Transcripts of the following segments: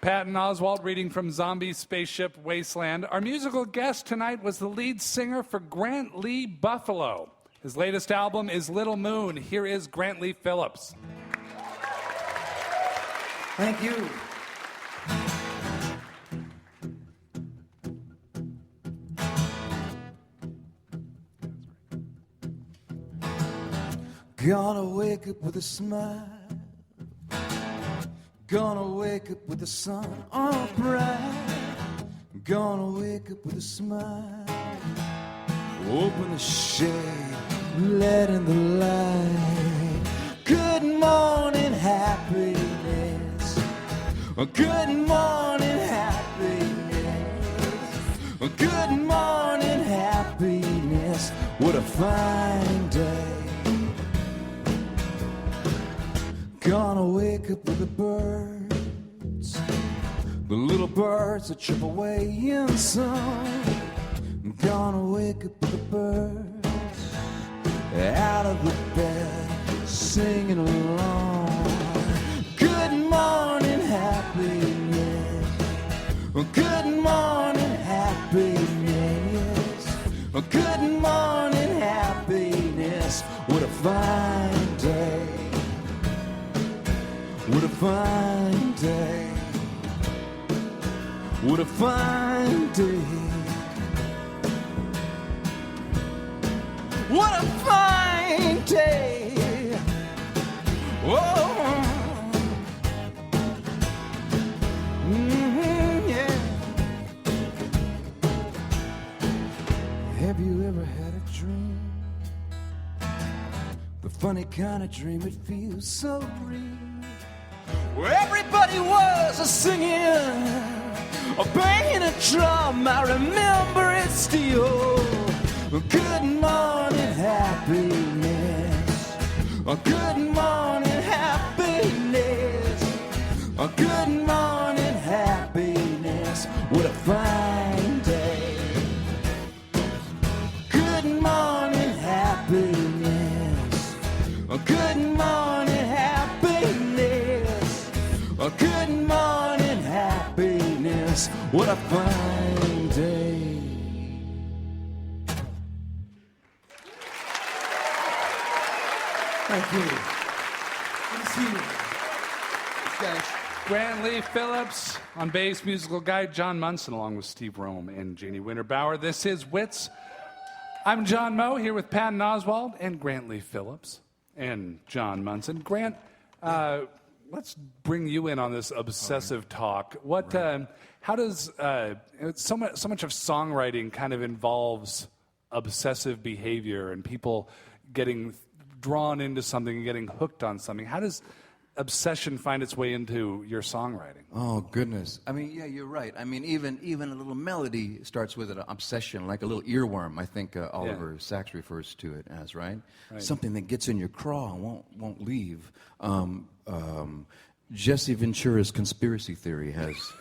Patton Oswalt reading from Zombie Spaceship Wasteland. Our musical guest tonight was the lead singer for Grant-Lee Buffalo. His latest album is Little Moon. Here is Grant-Lee Phillips. Thank you. Gonna wake up with a smile. Gonna wake up with the sun all bright. Gonna wake up with a smile. Open the shade, let in the light. Good morning, happiness. Good morning, happiness. Good morning, happiness. What a fine day. Gonna wake up with the birds, the little birds that chirp away in song. Gonna wake up with the birds out of the bed, singing along. Good morning, happiness. Good morning, happiness. Good morning, happiness. What a fine day. What a fine day. What a fine day. What a fine day. Oh. Yeah. Have you ever had a dream? The funny kind of dream, it feels so real. Where everybody was singing, or banging a drum, I remember it still. Good morning, happiness. Good morning, happiness. Good morning, happiness. What a fine day. Good morning, happiness. Good morning, happiness. Good morning, happiness. What a fine day. Thank you. Good to see you. Thanks. Grant-Lee Phillips on bass, musical guide Jono Manson, along with Steve Roehm and Janey Winterbauer. This is Wits. I'm John Moe, here with Patton Oswalt and Grant-Lee Phillips and Jono Manson. Grant, let's bring you in on this obsessive talk. What, how does so much of songwriting kind of involves obsessive behavior and people getting drawn into something and getting hooked on something? How does obsession find its way into your songwriting? Oh, goodness. I mean, yeah, you're right. I mean, even a little melody starts with an obsession, like a little earworm, I think Oliver Sacks refers to it as, right? Something that gets in your craw and won't leave. Jesse Ventura's conspiracy theory has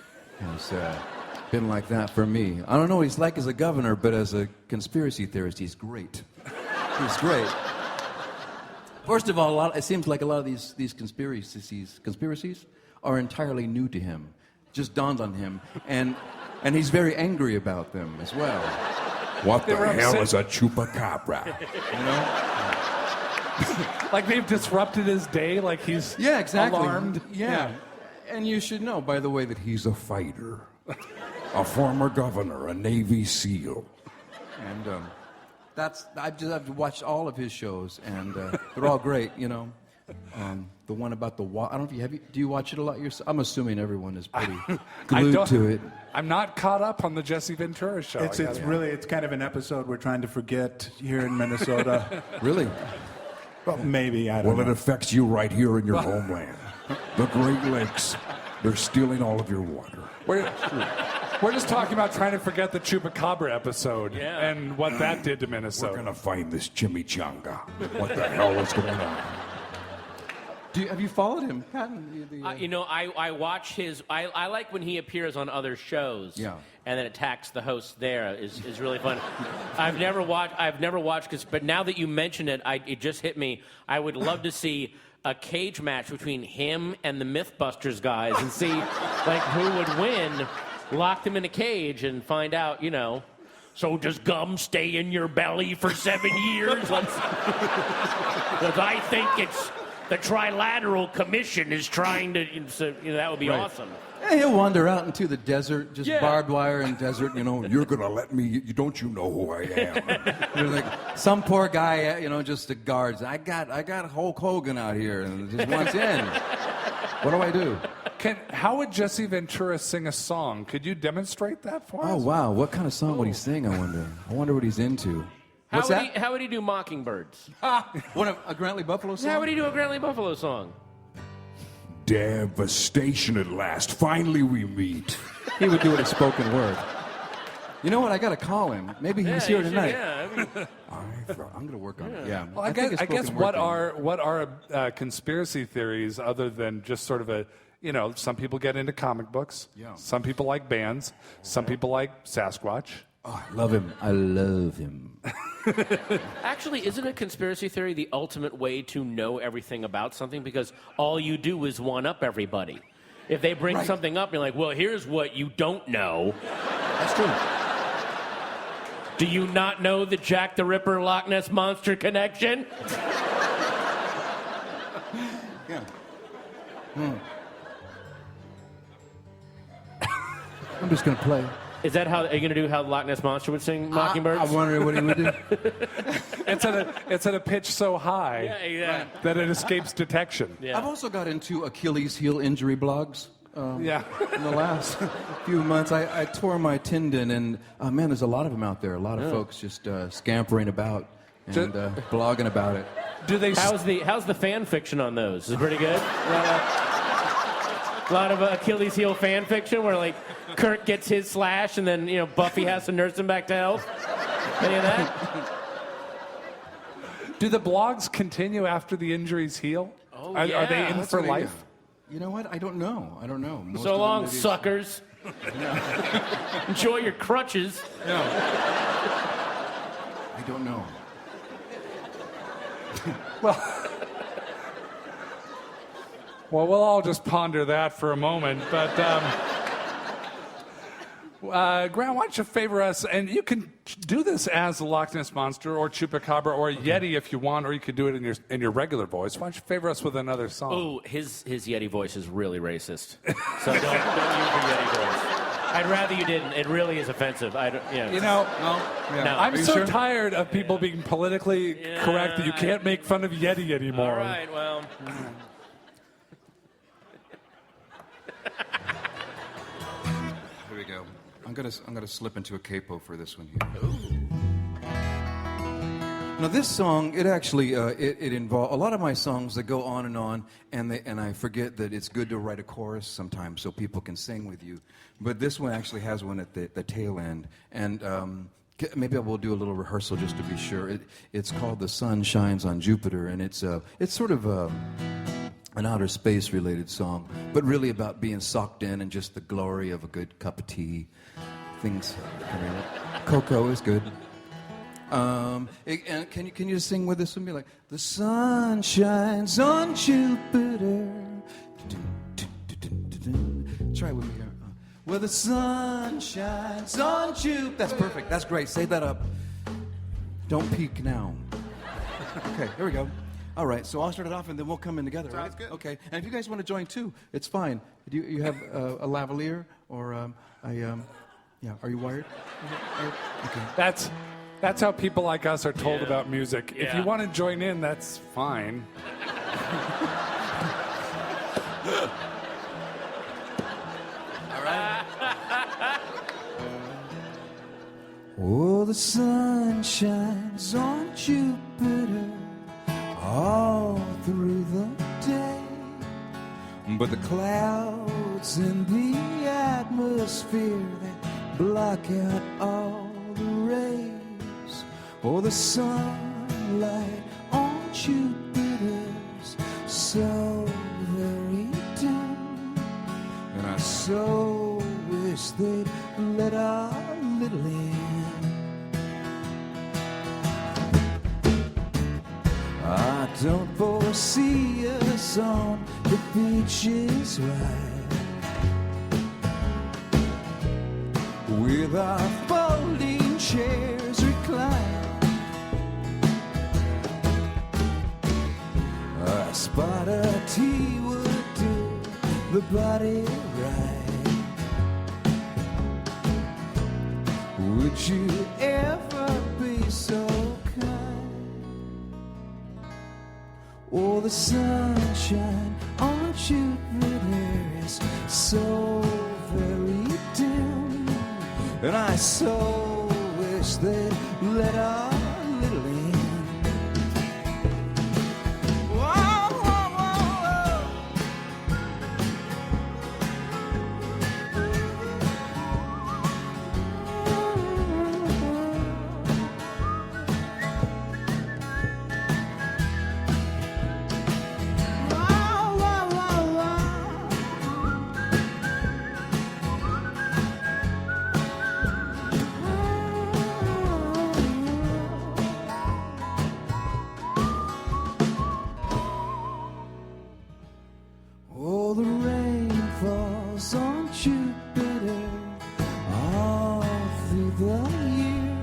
been like that for me. I don't know what he's like as a governor, but as a conspiracy theorist, he's great. He's great. First of all, it seems like a lot of these conspiracies are entirely new to him. It just dawned on him, and he's very angry about them as well. What the hell is a chupacabra? You know? Like they've disrupted his day, like he's alarmed. Yeah. And you should know, by the way, that He's a fighter, a former governor, a Navy SEAL. and I've watched all of his shows, and they're all great, you know. The one about the I don't know if you do you watch it a lot yourself? I'm assuming everyone is pretty glued to it. I'm not caught up on the Jesse Ventura show. It's kind of an episode we're trying to forget here in Minnesota. Really? Well, maybe, I don't know. Well, it affects you right here in your homeland. The Great Lakes, they're stealing all of your water. We're just talking about trying to forget the Chupacabra episode and what that did to Minnesota. We're going to find this chimichanga. What the hell is going on? Have you followed him, Patton? I watch his. I like when he appears on other shows. Yeah. And then attacks the host. There is really fun. I've never watched, but now that you mention it, it just hit me. I would love to see a cage match between him and the MythBusters guys and see Like, who would win? Lock them in a cage and find out, so does gum stay in your belly for 7 years? Because I think it's the Trilateral Commission is trying to, that would be awesome. Yeah, he'll wander out into the desert, just Yeah. barbed wire and desert, You're gonna let me? Don't you know who I am? There's like some poor guy, just the guards. I got Hulk Hogan out here and just wants in. What do I do? How would Jesse Ventura sing a song? Could you demonstrate that for us? Oh wow, what kind of song would he sing? I wonder what he's into. What's that? How would he do Mockingbirds? One of a Grant-Lee Buffalo song? How would he do a Grant-Lee Buffalo song? Devastation at last. Finally we meet. He would do it in spoken word. You know what? I gotta call him. Maybe he's here tonight. I'm gonna work on it. Yeah. Well, I guess what are conspiracy theories other than just sort of a, some people get into comic books. Yeah. Some people like bands. Some people like Sasquatch. Oh, I love him. I love him. Actually, isn't a conspiracy theory the ultimate way to know everything about something? Because all you do is one-up everybody. If they bring something up, you're like, well, here's what you don't know. That's true. Do you not know the Jack the Ripper Loch Ness Monster connection? Yeah. I'm just gonna play. Is that are you going to do how the Loch Ness Monster would sing Mockingbirds? I'm wondering what he would do. It's at a pitch so high that it escapes detection. Yeah. I've also got into Achilles heel injury blogs. Yeah. In the last few months, I tore my tendon, and man, there's a lot of them out there. A lot of folks just scampering about and blogging about it. Do they? How's the fan fiction on those? Is it pretty good? A lot of Achilles heel fan fiction where like Kurt gets his slash and then Buffy has to nurse him back to health. Any of that? Do the blogs continue after the injuries heal? Oh, Are yeah. they in That's for what I do. life? You know what? I don't know. Most So of them long, maybe- suckers. Enjoy your crutches. I don't know. Well, we'll all just ponder that for a moment. But, Grant, why don't you favor us? And you can do this as the Loch Ness Monster or Chupacabra or Yeti if you want, or you could do it in your regular voice. Why don't you favor us with another song? Oh, his Yeti voice is really racist. So don't use your Yeti voice. I'd rather you didn't. It really is offensive. No. No. I'm so tired of people being politically correct that you can't make fun of Yeti anymore. All right, well. Here we go. I'm gonna slip into a capo for this one here. Now this song, it actually it involves a lot of my songs that go on, and I forget that it's good to write a chorus sometimes so people can sing with you. But this one actually has one at the tail end, and maybe I will do a little rehearsal just to be sure. It's called "The Sun Shines on Jupiter," and it's sort of an outer space related song, but really about being socked in and just the glory of a good cup of tea. Things, cocoa is good. And can you just sing with this and be like, the sun shines on Jupiter. Try it with me here. Well, the sun shines on Jupiter. That's perfect. That's great. Say that up. Don't peek now. Okay, here we go. All right, so I'll start it off and then we'll come in together. Sounds good. Okay, and if you guys want to join too, it's fine. Do you have a lavalier or yeah? Are you wired? Okay. That's how people like us are told about music. If Yeah. you want to join in, that's fine. All right. Oh, the sun shines on Jupiter all through the day, but the clouds in the atmosphere that block out all the rays. Oh, the sunlight on Jupiter's so very dim, and I so wish they'd let our little in. I don't foresee us on the beaches right, with our folding chairs recline. A spot of tea would do the body right. Would you ever be so kind? Oh, the sunshine on Jupiter is so very dim, and I so wish they'd let our little in. Whoa, whoa, whoa, oh, the rain falls on Jupiter all through the year,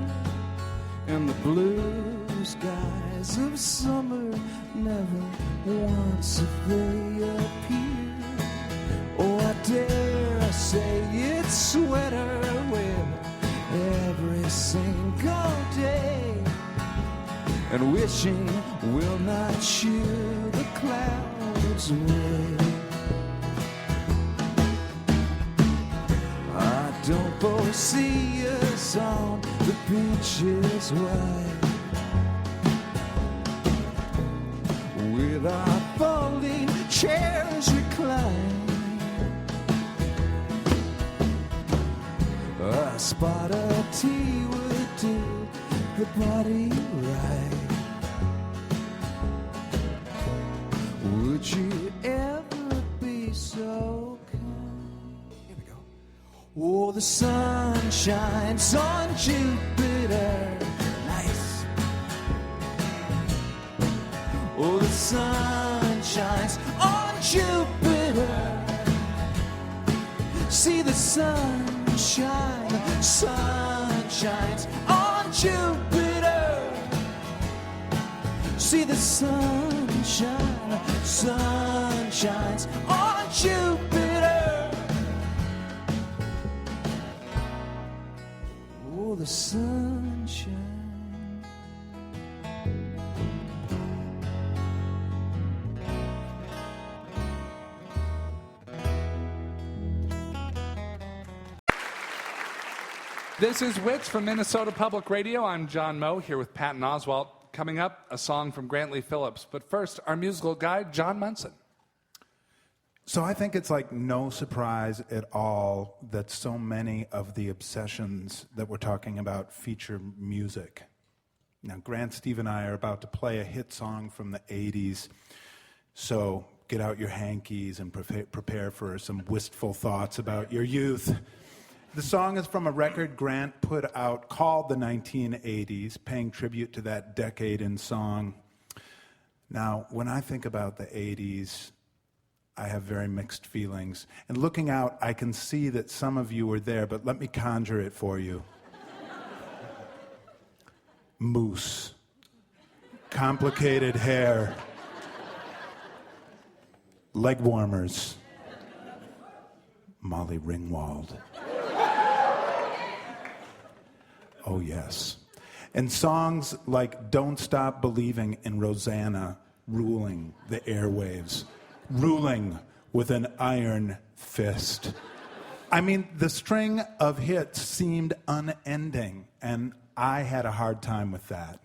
and the blue skies of summer never once if they appear. Oh, I dare say it's wetter weather every single day, and wishing will not cheer the clouds away. I don't foresee us on the beaches wide, with our folding chairs recline. A spot of tea would do the body right. Would you ever be so kind? Here we go. Oh, the sun shines on Jupiter. Nice. Oh, the sun shines on Jupiter. See the sunshine, sun shines on Jupiter. See the sunshine, sun shines on Jupiter. Oh, the sunshine. This is Wits from Minnesota Public Radio. I'm John Moe, here with Patton Oswalt. Coming up, a song from Grant-Lee Phillips. But first, our musical guide, John Manson. So I think it's like no surprise at all that so many of the obsessions that we're talking about feature music. Now, Grant, Steve, and I are about to play a hit song from the 80s, so get out your hankies and prepare for some wistful thoughts about your youth. The song is from a record Grant put out called the 1980s, paying tribute to that decade in song. Now, when I think about the 80s, I have very mixed feelings. And looking out, I can see that some of you were there, but let me conjure it for you. Mousse. Complicated hair. Leg warmers. Molly Ringwald. Oh, yes. And songs like Don't Stop Believing in Rosanna ruling the airwaves, ruling with an iron fist. I mean, the string of hits seemed unending, and I had a hard time with that.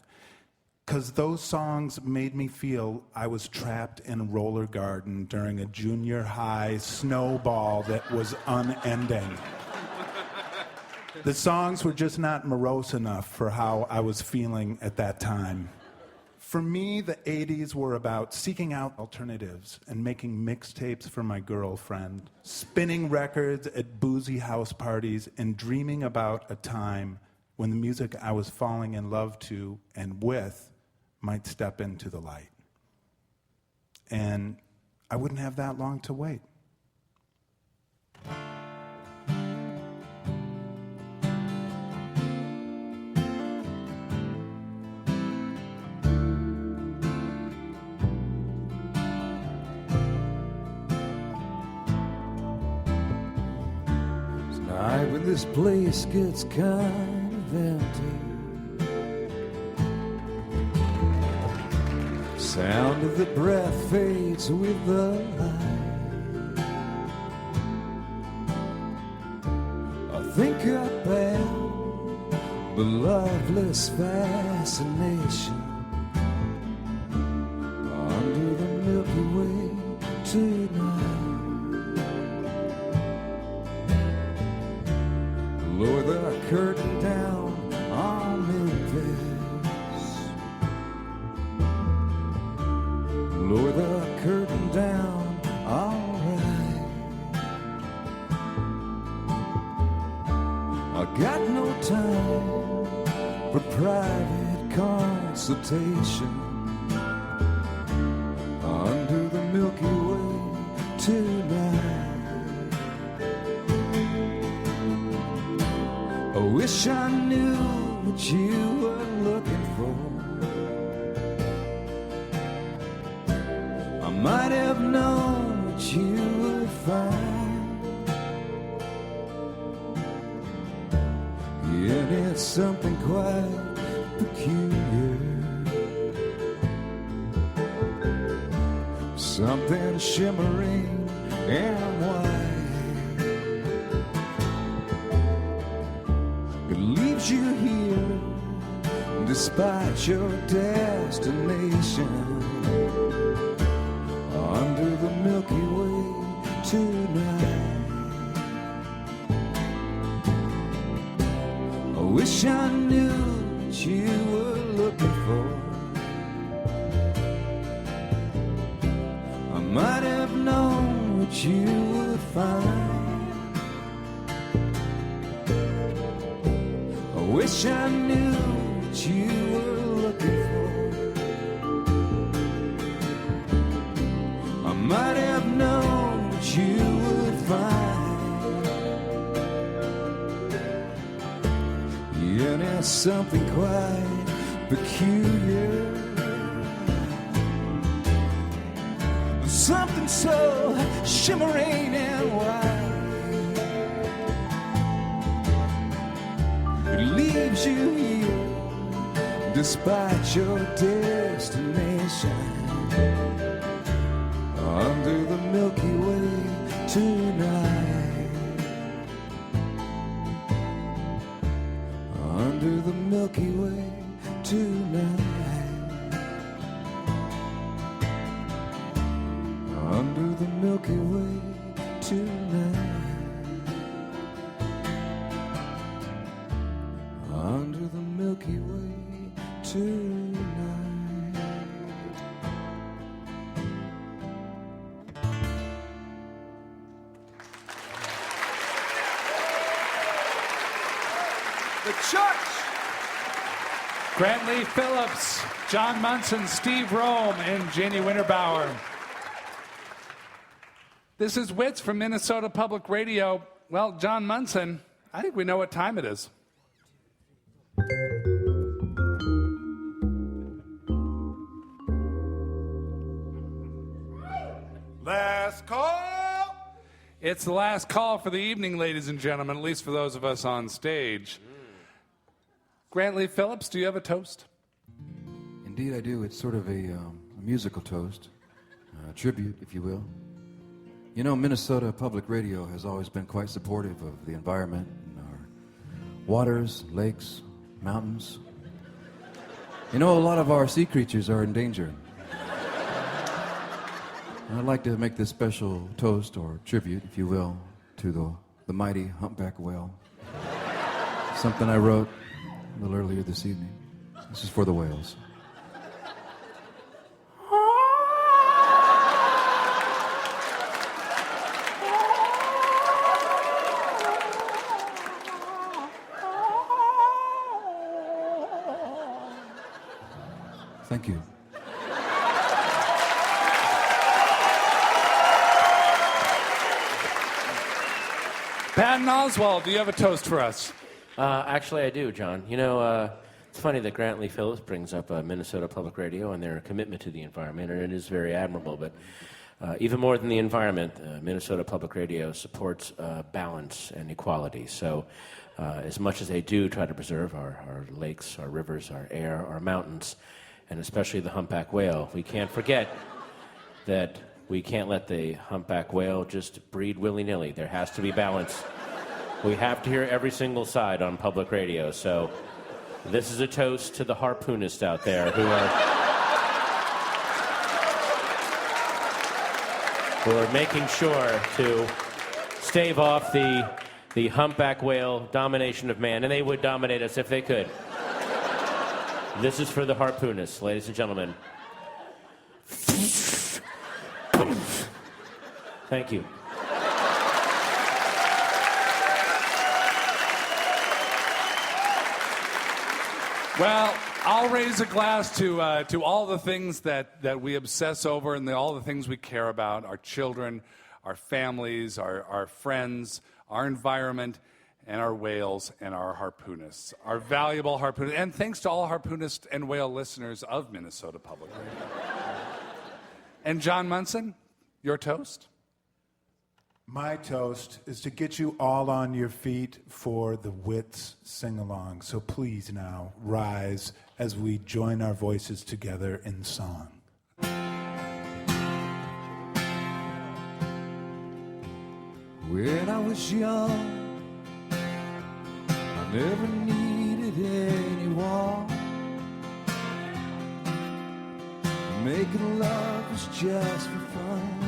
Because those songs made me feel I was trapped in a roller garden during a junior high snowball that was unending. The songs were just not morose enough for how I was feeling at that time. For me, the 80s were about seeking out alternatives and making mixtapes for my girlfriend, spinning records at boozy house parties, and dreaming about a time when the music I was falling in love to and with might step into the light. And I wouldn't have that long to wait. night when this place gets kind of empty. Sound of the breath fades with the light. I think about the loveless fascination under the Milky Way tonight. Lower the curtain down on Memphis. Lower the curtain down, all right. I got no time for private consultation under the Milky Way tonight. I wish I knew what you were looking for. I might have known what you would find. Yet it's something quite peculiar, something shimmering and white. It leaves you here despite your destination under the Milky Way tonight. I wish I knew what you were looking for. I might have known what you would find. I wish I knew what you were looking for. I might have known what you would find. Yeah, there's something quite peculiar, something so shimmering and white. It leaves you here despite your destination under the Milky Way tonight. Under the Milky Way tonight. Under the Milky Way tonight. Under the Milky Way tonight. The church. Grant-Lee Phillips, John Manson, Steve Roehm, and Janey Winterbauer. This is Wits from Minnesota Public Radio. Well, John Manson, I think we know what time it is. Last call. It's the last call for the evening, ladies and gentlemen, at least for those of us on stage. Grant-Lee Phillips, do you have a toast? Indeed, I do. It's sort of a musical toast, a tribute, if you will. You know, Minnesota Public Radio has always been quite supportive of the environment and our waters, lakes, mountains. You know, a lot of our sea creatures are in danger. I'd like to make this special toast, or tribute, if you will, to the mighty humpback whale. Something I wrote a little earlier this evening. This is for the whales. Thank you. Patton Oswalt, do you have a toast for us? Actually, I do, John. You know, it's funny that Grant-Lee Phillips brings up Minnesota Public Radio and their commitment to the environment, and it is very admirable. But even more than the environment, Minnesota Public Radio supports balance and equality. So as much as they do try to preserve our lakes, our rivers, our air, our mountains, and especially the humpback whale, we can't forget that we can't let the humpback whale just breed willy-nilly. There has to be balance. We have to hear every single side on public radio. So this is a toast to the harpoonists out there who are making sure to stave off the humpback whale domination of man, and they would dominate us if they could. This is for the harpoonists, ladies and gentlemen. Thank you. Well, I'll raise a glass to all the things that we obsess over and all the things we care about, our children, our families, our friends, our environment, and our whales and our harpoonists, our valuable harpoonists. And thanks to all harpoonist and whale listeners of Minnesota Public Radio. And John Manson, your toast? My toast is to get you all on your feet for the Wits sing-along. So please now rise as we join our voices together in song. When I was young, I never needed anyone. Making love was just for fun.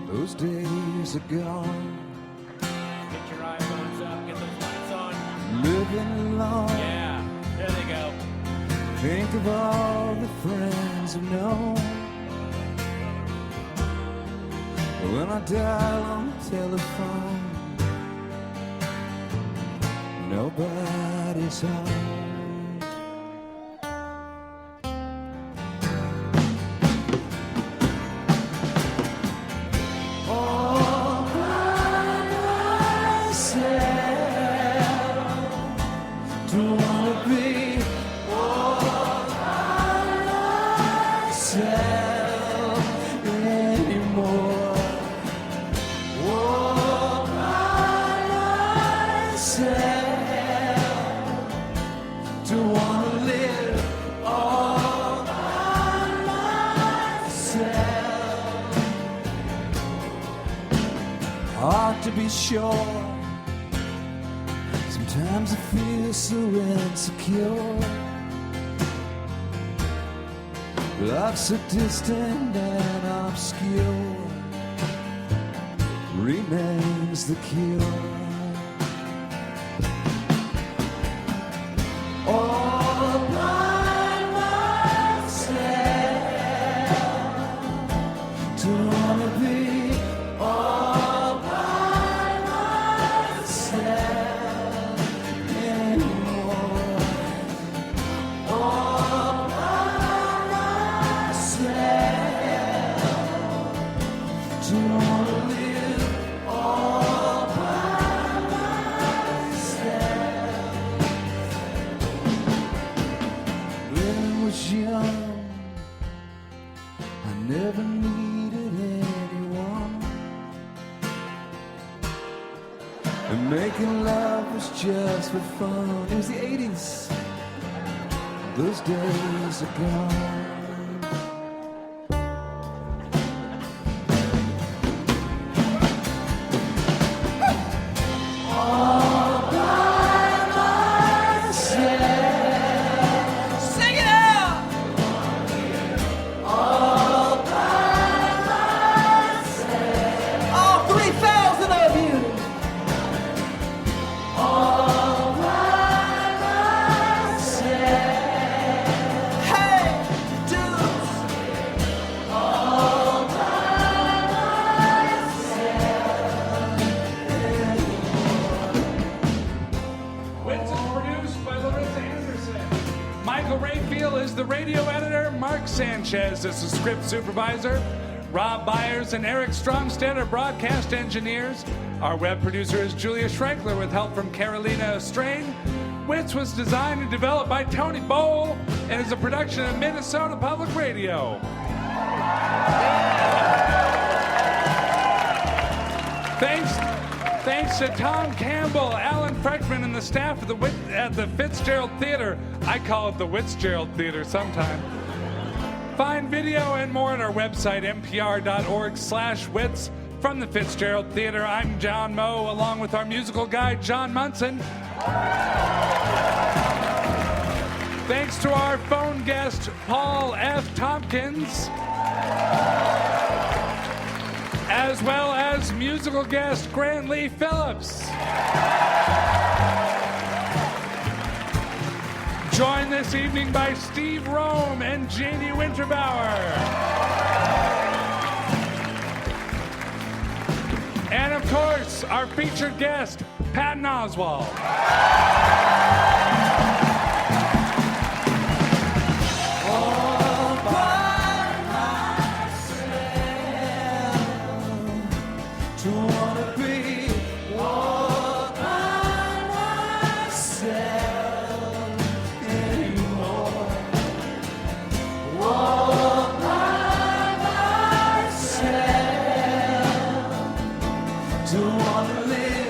Those days are gone. Get your iPhones up, get those lights on. Living alone. Yeah, there they go. Think of all the friends I've known. When I dial on the telephone, nobody's home. To be sure, sometimes I feel so insecure. Love so distant and obscure remains the cure. All by myself, don't wanna be all by myself anymore. All by myself, don't wanna live all by myself. When I was young, I never needed anyone, and making love was just for fun. It was the 80s, those days are gone. Wits is produced by Larissa Anderson. Michael Rayfield is the radio editor. Mark Sanchez is the script supervisor. Rob Byers and Eric Stromstead are broadcast engineers. Our web producer is Julia Schreickler with help from Carolina Strain. Wits was designed and developed by Tony Bowl and is a production of Minnesota Public Radio. Thanks to Tom Campbell, Alan Freckman, and the staff at the Fitzgerald Theater. I call it the Fitzgerald Theater sometime. Find video and more at our website, npr.org/wits. From the Fitzgerald Theater, I'm John Moe, along with our musical guide, John Manson. Thanks to our phone guest, Paul F. Tompkins. As well as musical guest Grant-Lee Phillips. Joined this evening by Steve Roehm and Janey Winterbauer. And of course, our featured guest, Patton Oswalt. To wanna live